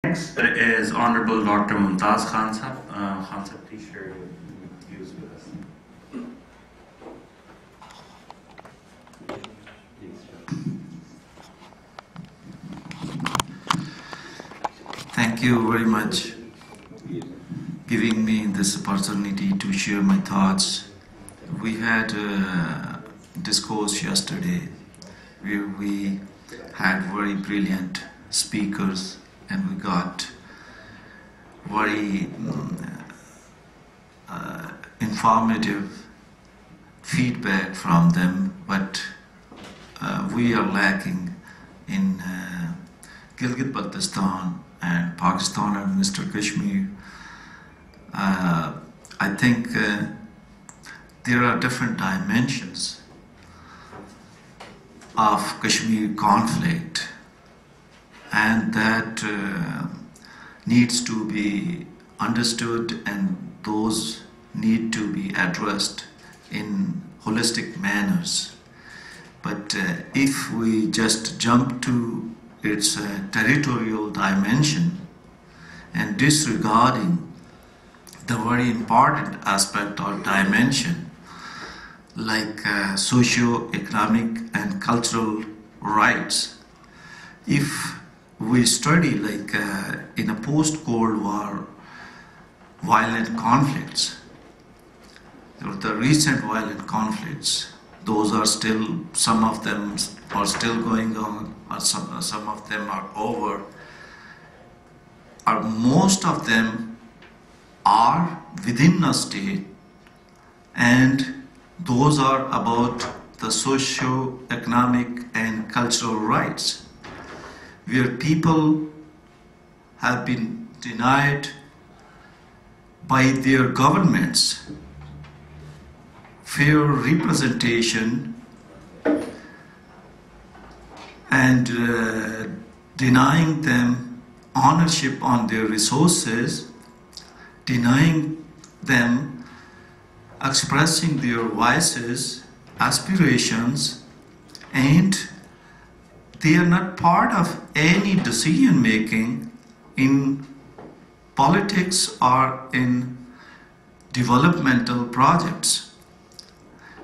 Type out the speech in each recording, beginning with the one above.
Next is Honorable Dr. Mumtaz Khan Sahab. Khan Sahab, please share your views with us. Thank you very much giving me this opportunity to share my thoughts. We had a discourse yesterday where we had very brilliant speakers and we got very informative feedback from them, but we are lacking in Gilgit Baltistan and Pakistan and Mr. Kashmir. I think there are different dimensions of Kashmir conflict, and that needs to be understood, and those need to be addressed in holistic manners. But if we just jump to its territorial dimension and disregarding the very important aspect or dimension like socio-economic and cultural rights, if we study like in a post-Cold War violent conflicts, the recent violent conflicts, those are still, some of them are still going on, or some of them are over, or most of them are within a state, and those are about the socio-economic and cultural rights, where people have been denied by their governments fair representation and denying them ownership on their resources, denying them expressing their voices, aspirations, and they are not part of any decision making in politics or in developmental projects.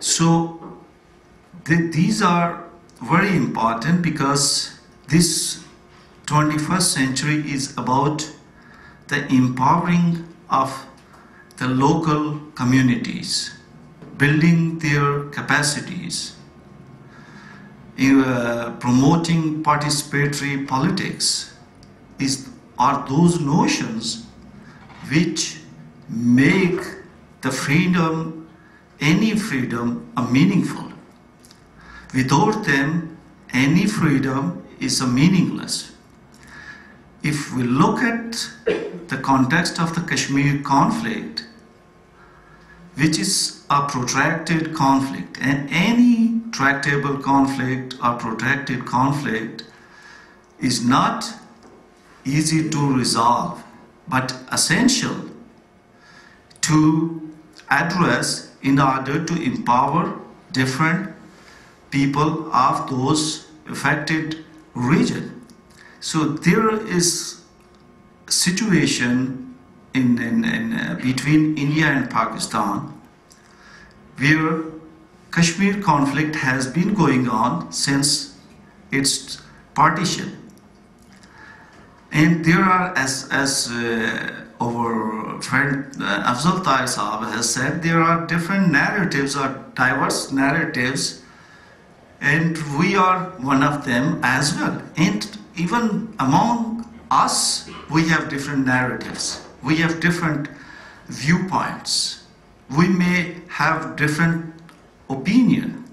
So these are very important because this 21st century is about the empowering of the local communities, building their capacities, promoting participatory politics are those notions which make the freedom, any freedom, meaningful. Without them, any freedom is meaningless. If we look at the context of the Kashmir conflict, which is a protracted conflict, and any tractable conflict or protracted conflict is not easy to resolve, but essential to address in order to empower different people of those affected region. So there is a situation in between India and Pakistan where Kashmir conflict has been going on since its partition. And there are, as our friend Afzal Tahir Saab has said, there are different narratives or diverse narratives, and we are one of them as well. And even among us, we have different narratives. We have different viewpoints. We may have different opinion,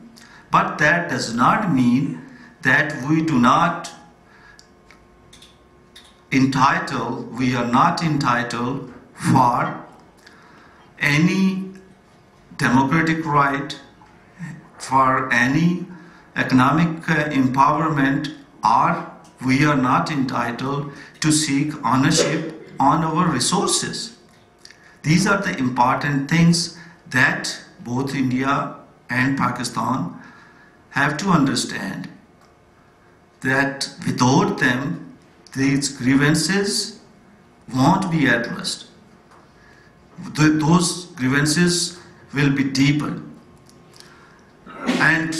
but that does not mean that we are not entitled for any democratic right, for any economic empowerment, or we are not entitled to seek ownership on our resources. These are the important things that both India and Pakistan have to understand, that without them, these grievances won't be addressed. Those grievances will be deepened. And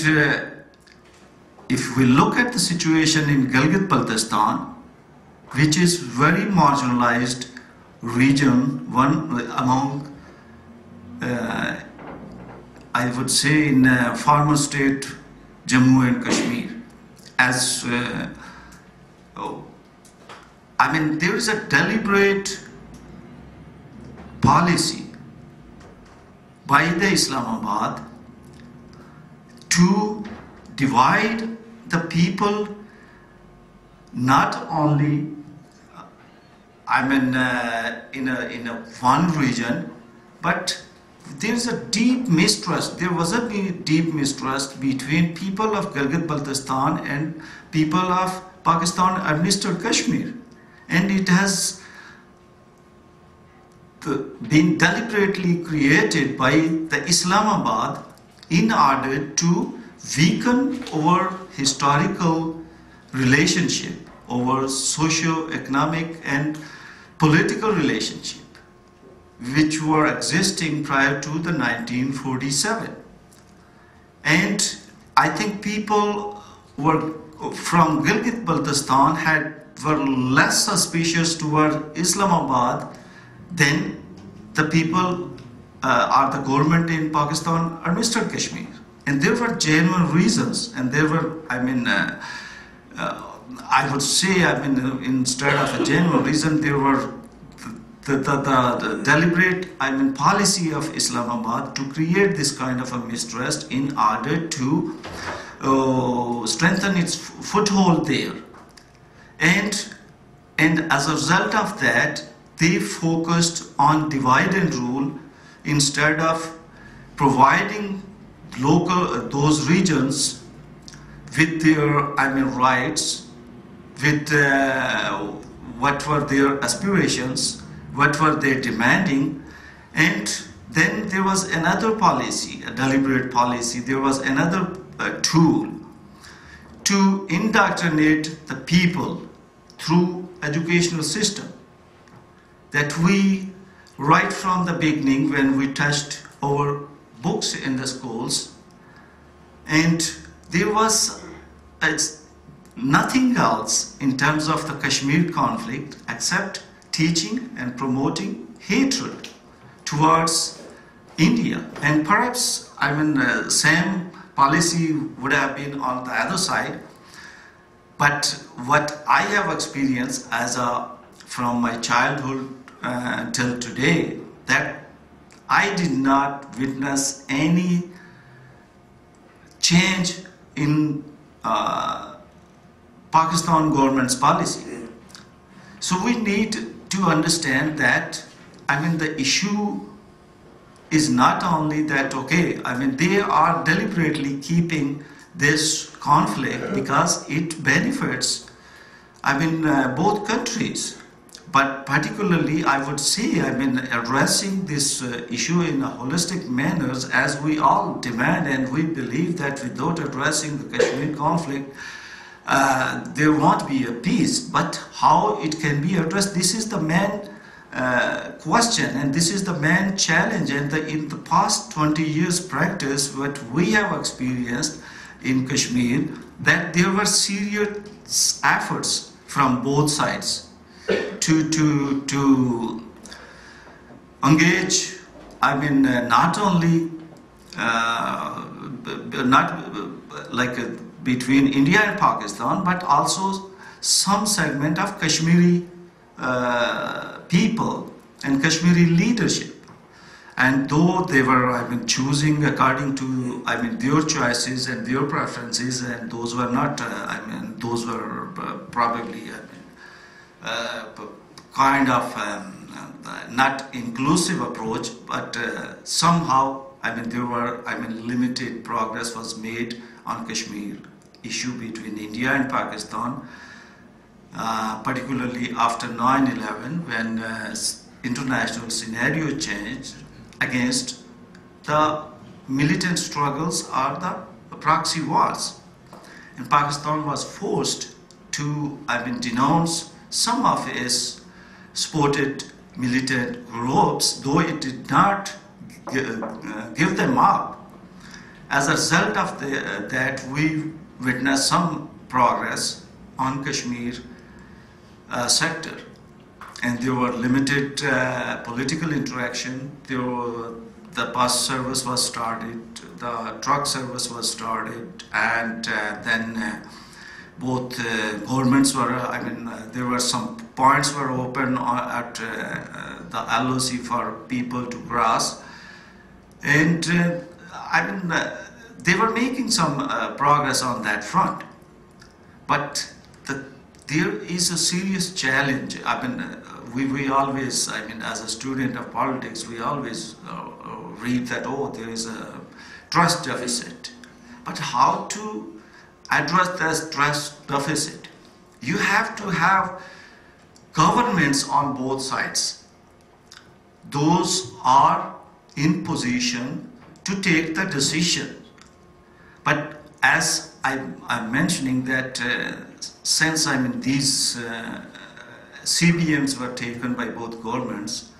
if we look at the situation in Gilgit Baltistan, which is very marginalized region, one among, I would say, in former state Jammu and Kashmir, as there is a deliberate policy by the Islamabad to divide the people, not only in a one region, but there is a deep mistrust. There was a deep mistrust between people of Gilgit Baltistan and people of Pakistan administered Kashmir, and it has been deliberately created by the Islamabad in order to weaken our historical relationship, our socio-economic and political relationship, which were existing prior to the 1947. And I think people were from Gilgit Baltistan were less suspicious toward Islamabad than the people or the government in Pakistan administered Kashmir. And there were genuine reasons, and there were, I would say, instead of a genuine reason, there were the deliberate, policy of Islamabad to create this kind of a mistrust in order to strengthen its foothold there. And as a result of that, they focused on divide and rule instead of providing those regions with their rights, with what were their aspirations, what were they demanding. And then there was another policy, a deliberate policy. There was another tool to indoctrinate the people through educational system, that we, right from the beginning, when we touched our books in the schools, and there was nothing else in terms of the Kashmir conflict except teaching and promoting hatred towards India. And perhaps same policy would have been on the other side. But what I have experienced from my childhood till today, that I did not witness any change in Pakistan government's policy. So we need to understand that the issue is not only that, they are deliberately keeping this conflict because it benefits both countries. But particularly, I would say, addressing this issue in a holistic manner, as we all demand, and we believe that without addressing the Kashmir conflict, there won't be a peace. But how it can be addressed, this is the main question, and this is the main challenge. And in the past 20 years practice, what we have experienced in Kashmir, that there were serious efforts from both sides to engage, not only between India and Pakistan, but also some segment of Kashmiri people and Kashmiri leadership. And though they were, choosing according to, their choices and their preferences, and those were not, those were probably, kind of not inclusive approach, but somehow, there were, limited progress was made on Kashmir issue between India and Pakistan, particularly after 9/11, when international scenario changed against the militant struggles or the proxy wars. And Pakistan was forced to, denounce some of its supported militant groups, though it did not give them up. As a result of that, we witnessed some progress on Kashmir sector, and there were limited political interaction. The bus service was started, the truck service was started, and then both governments were, there were some points were open at the LOC for people to cross, and they were making some progress on that front. But there is a serious challenge. We always, as a student of politics, we always read that, there is a trust deficit. But how to address this trust deficit? You have to have governments on both sides. Those are in position to take the decision. But as I'm mentioning that since these CBMs were taken by both governments,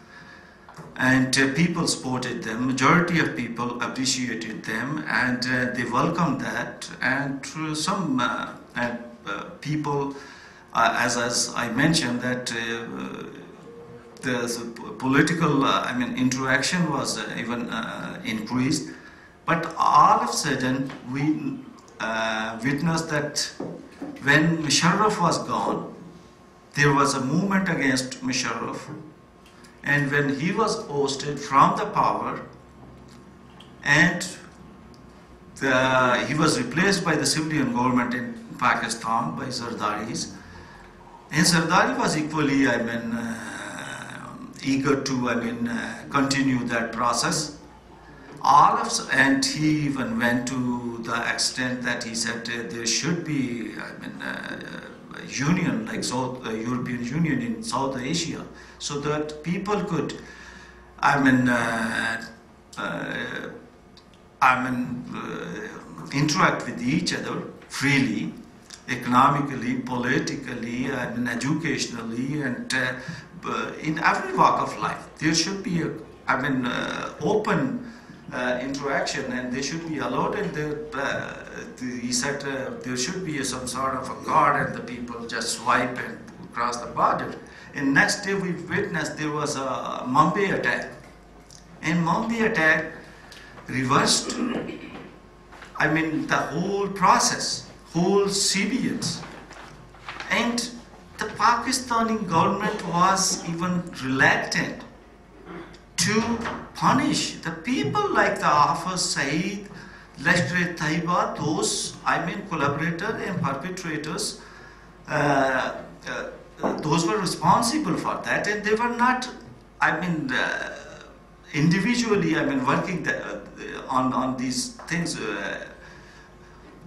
and people supported them, majority of people appreciated them, and they welcomed that, and some people, as I mentioned, that the political interaction was even increased. But all of a sudden we witnessed that when Musharraf was gone, there was a movement against Musharraf, and when he was ousted from the power and he was replaced by the civilian government in Pakistan by Zardaris, and Zardari was equally eager to continue that process. And he even went to the extent that he said there should be union like European Union in South Asia, so that people could interact with each other freely, economically, politically, educationally, and in every walk of life. There should be open interaction, and they should be allowed, and he said there should be some sort of a guard, and the people just swipe and cross the border. And next day we witnessed there was a Mumbai attack, and Mumbai attack reversed the whole process, whole CBNs, and the Pakistani government was even reluctant to punish the people like the Hafiz Saeed, Lashkar-e-Taiba, those collaborators and perpetrators. Those were responsible for that, and they were not individually working on these things,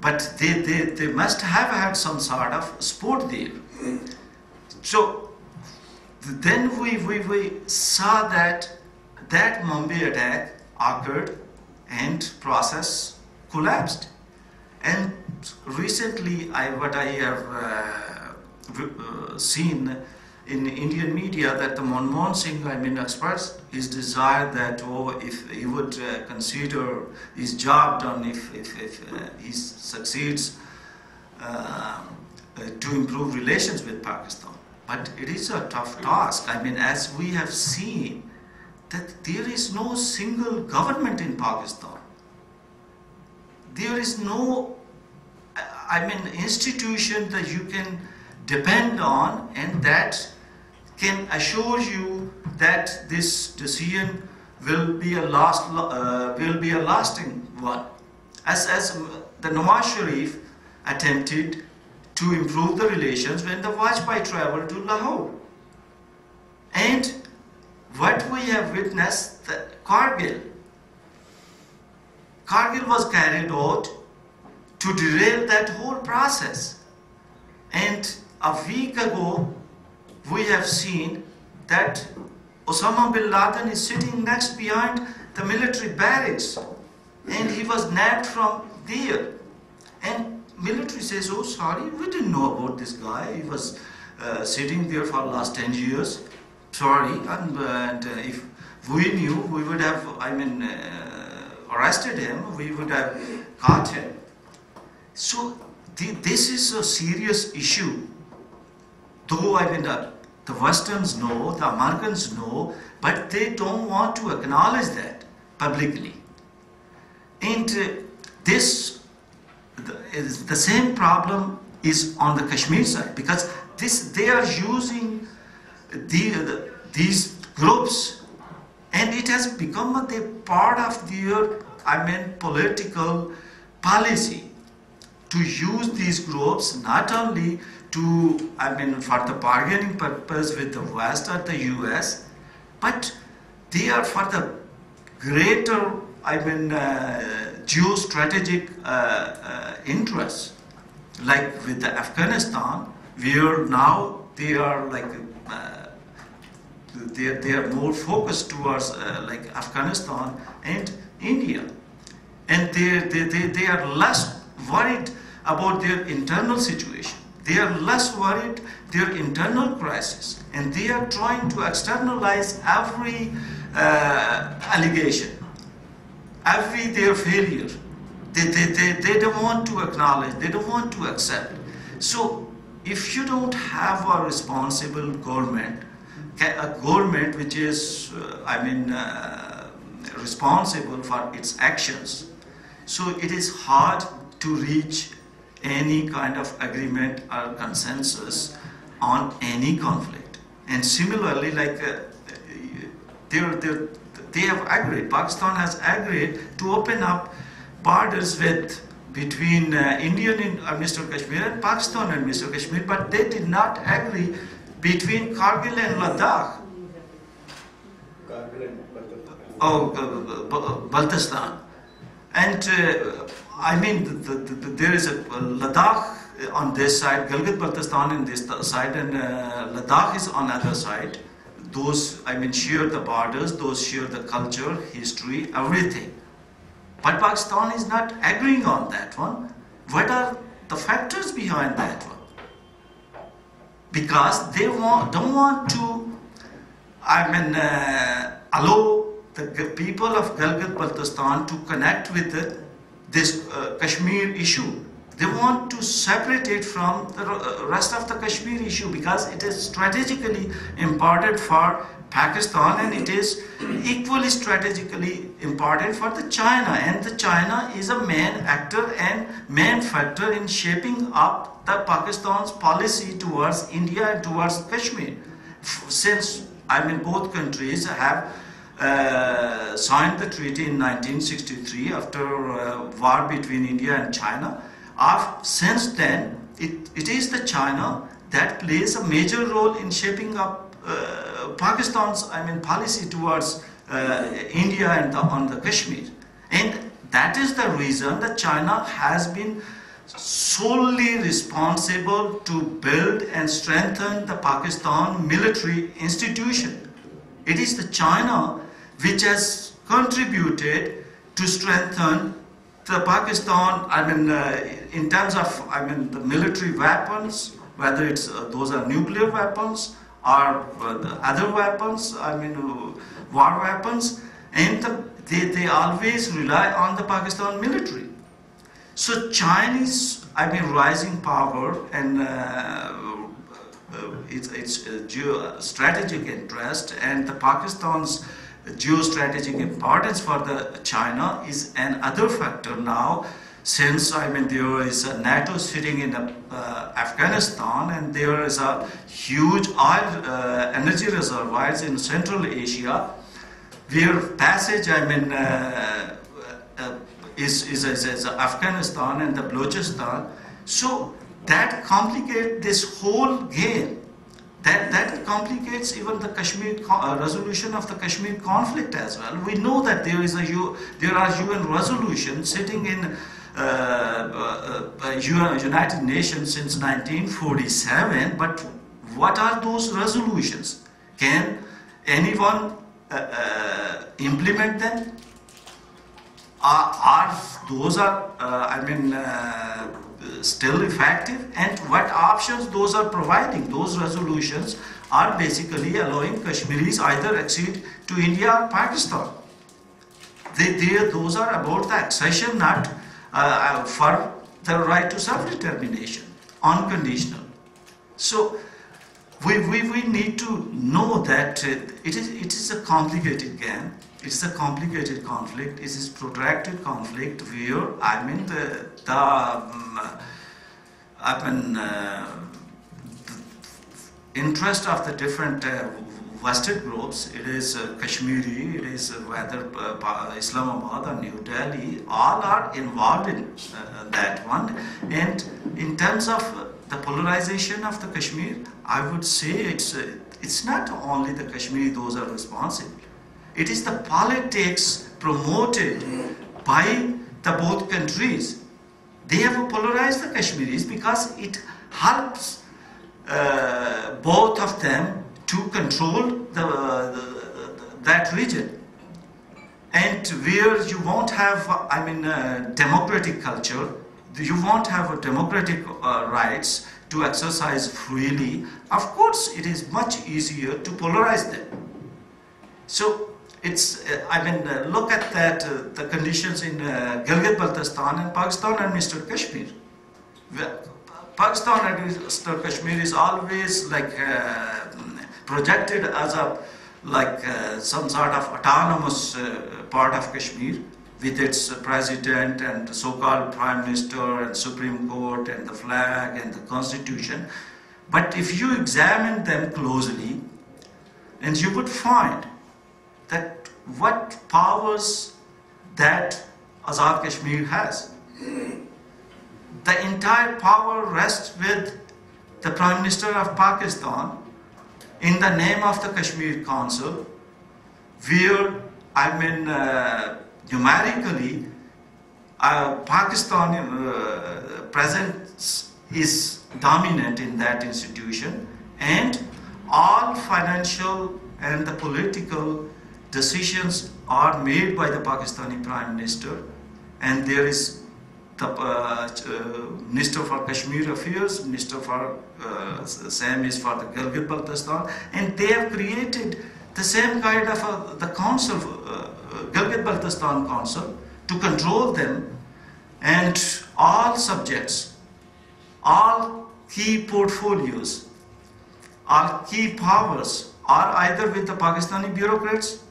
but they must have had some sort of support there. So then we saw that Mumbai attack occurred and process collapsed. And recently what I have seen in Indian media, that the Manmohan Singh expressed his desire that if he would consider his job done, if he succeeds to improve relations with Pakistan. But it is a tough task. As we have seen, that there is no single government in Pakistan. There is no institution that you can depend on, and that can assure you that this decision will be a lasting one. As the Nawaz Sharif attempted to improve the relations when the Vajpayee traveled to Lahore. And what we have witnessed, that Kargil was carried out to derail that whole process. And a week ago, we have seen that Osama bin Laden is sitting next behind the military barracks, and he was nabbed from there. And military says, sorry, we didn't know about this guy. He was sitting there for the last 10 years. sorry, and if we knew, we would have, arrested him, we would have caught him. So this is a serious issue. Though the Westerns know, the Americans know, but they don't want to acknowledge that publicly. And the same problem is on the Kashmir side, because they are using these groups, and it has become a part of their political policy to use these groups not only to for the bargaining purpose with the West or the US, but they are for the greater geostrategic interests, like with the Afghanistan, where now they are they are more focused towards Afghanistan and India, and they are less worried about their internal situation. They are less worried their internal crisis, and they are trying to externalize every allegation, every their failure. They don't want to acknowledge, they don't want to accept. So if you don't have a responsible government, a government which is responsible for its actions, so it is hard to reach any kind of agreement or consensus on any conflict. And similarly, they have agreed, Pakistan has agreed to open up borders between Indian administered Kashmir and Pakistan administered Kashmir, but they did not agree between Kargil and Ladakh. Baltistan. And there is a Ladakh on this side, Gilgit Baltistan on this side, and Ladakh is on the other side. Those, share the borders, those share the culture, history, everything. But Pakistan is not agreeing on that one. What are the factors behind that one? Because they don't want to, allow the people of Gilgit Baltistan to connect with this Kashmir issue. They want to separate it from the rest of the Kashmir issue because it is strategically important for Pakistan, and it is equally strategically important for the China. And the China is a main actor and main factor in shaping up the Pakistan's policy towards India and towards Kashmir. Since both countries have signed the treaty in 1963 after war between India and China. Since then, it is the China that plays a major role in shaping up Pakistan's policy towards India and on the Kashmir. And that is the reason that China has been solely responsible to build and strengthen the Pakistan military institution. It is the China which has contributed to strengthen the Pakistan, in terms of, the military weapons, whether it's those are nuclear weapons or the other weapons, war weapons, and they always rely on the Pakistan military. So Chinese, rising power and its geostrategic interest and the Pakistan's geostrategic importance for the China is another factor now, since there is a NATO sitting in Afghanistan, and there is a huge oil energy reservoirs in Central Asia, where passage is Afghanistan and the Baltistan. So that complicates this whole game. That complicates even the Kashmir resolution of the Kashmir conflict as well. We know that there are UN resolutions sitting in United Nations since 1947, but what are those resolutions? Can anyone implement them? still effective, and what options those are providing. Those resolutions are basically allowing Kashmiris either accede to India or Pakistan. Those are about the accession, not for the right to self-determination, unconditional. So we need to know that it is a complicated game. It's a complicated conflict. It is a protracted conflict where the interest of the different vested groups, it is Kashmiri, it is whether Islamabad or New Delhi, all are involved in that one. And in terms of the polarization of the Kashmir, I would say it's not only the Kashmiri those are responsible. It is the politics promoted by the both countries. They have polarized the Kashmiris because it helps both of them to control that region. And where you won't have, democratic culture, you won't have a democratic rights to exercise freely, of course it is much easier to polarize them. So it's, look at that, the conditions in Gilgit Baltistan and Pakistan administered Kashmir. Pakistan administered Kashmir is always like projected as a some sort of autonomous part of Kashmir, with its president and so-called prime minister and Supreme Court and the flag and the constitution. But if you examine them closely, and you would find that what powers that Azad Kashmir has. The entire power rests with the Prime Minister of Pakistan in the name of the Kashmir Council, where numerically Pakistan presence is dominant in that institution, and all financial and the political decisions are made by the Pakistani Prime Minister, and there is the Minister for Kashmir Affairs, Minister for same is for the Gilgit Baltistan, and they have created the same kind of the council, Gilgit Baltistan Council, to control them, and all subjects, all key portfolios, all key powers are either with the Pakistani bureaucrats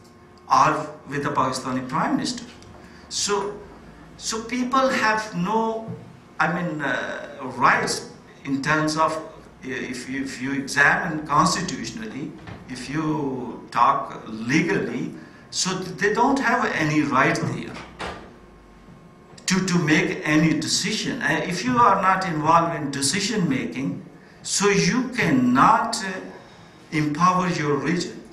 or with the Pakistani Prime Minister. So people have no, rights in terms of, if you examine constitutionally, if you talk legally, so they don't have any right there to make any decision. If you are not involved in decision making, so you cannot empower your region,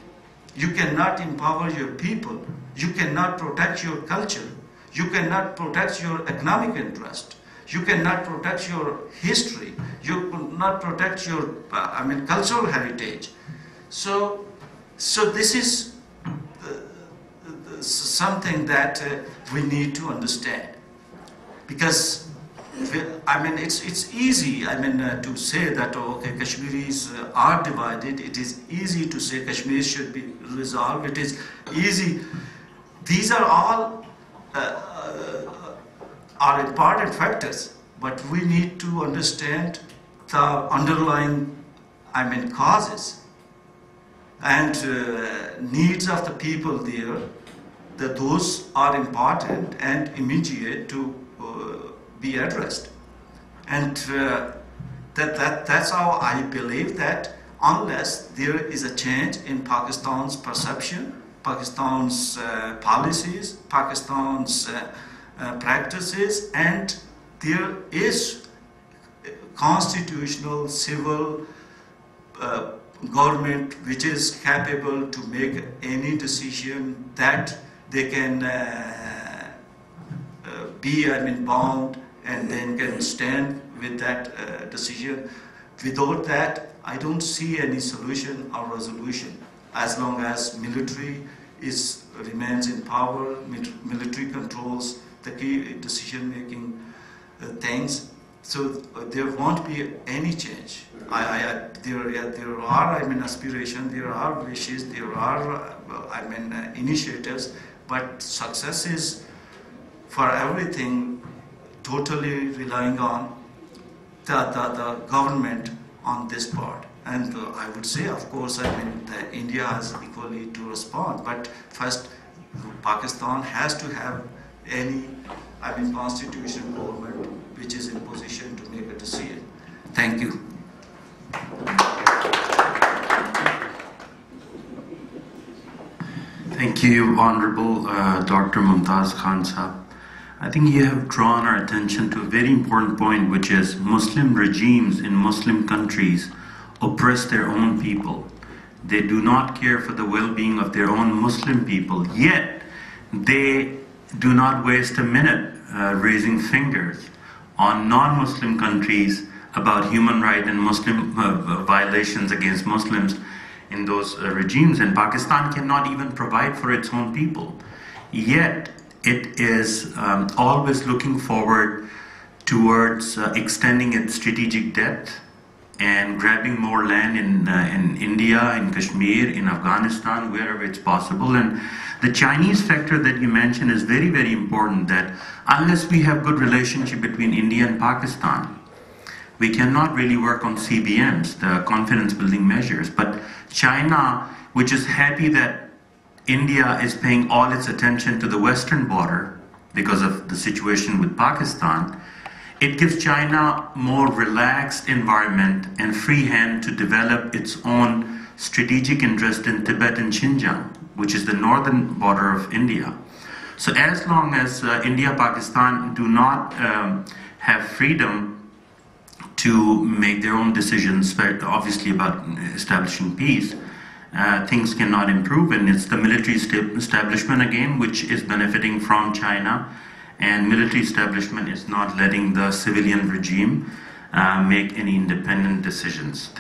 you cannot empower your people, you cannot protect your culture, you cannot protect your economic interest, you cannot protect your history, you cannot protect your cultural heritage. So this is something that we need to understand, because it's easy to say that Kashmiris are divided. It is easy to say Kashmir should be resolved. It is easy. These are all are important factors, but we need to understand the underlying causes and needs of the people there. That those are important and immediate to be addressed, and that's how I believe that unless there is a change in Pakistan's perception, Pakistan's policies, Pakistan's practices, and there is constitutional civil government which is capable to make any decision that they can be bound and then can stand with that decision. Without that, I don't see any solution or resolution. As long as military remains in power, military controls the key decision-making things, So there won't be any change. There are, aspirations, there are wishes, there are, initiatives, but success is for everything totally relying on the government on this part. And I would say, of course, India has equally to respond. But first, Pakistan has to have any, constitutional government which is in position to make a decision. Thank you. Thank you, Honorable Dr. Mumtaz Khan Sahab. I think you have drawn our attention to a very important point, which is Muslim regimes in Muslim countries oppress their own people. They do not care for the well-being of their own Muslim people, yet they do not waste a minute raising fingers on non-Muslim countries about human rights and Muslim violations against Muslims in those regimes. And Pakistan cannot even provide for its own people. Yet it is always looking forward towards extending its strategic depth and grabbing more land in India, in Kashmir, in Afghanistan, wherever it's possible. And the Chinese factor that you mentioned is very, very important, that unless we have good relationship between India and Pakistan, we cannot really work on CBMs, the confidence building measures. But China, which is happy that India is paying all its attention to the western border because of the situation with Pakistan, it gives China more relaxed environment and free hand to develop its own strategic interest in Tibet and Xinjiang, which is the northern border of India. So as long as India-Pakistan do not have freedom to make their own decisions, obviously about establishing peace, things cannot improve, and it's the military establishment again which is benefiting from China, and military establishment is not letting the civilian regime make any independent decisions.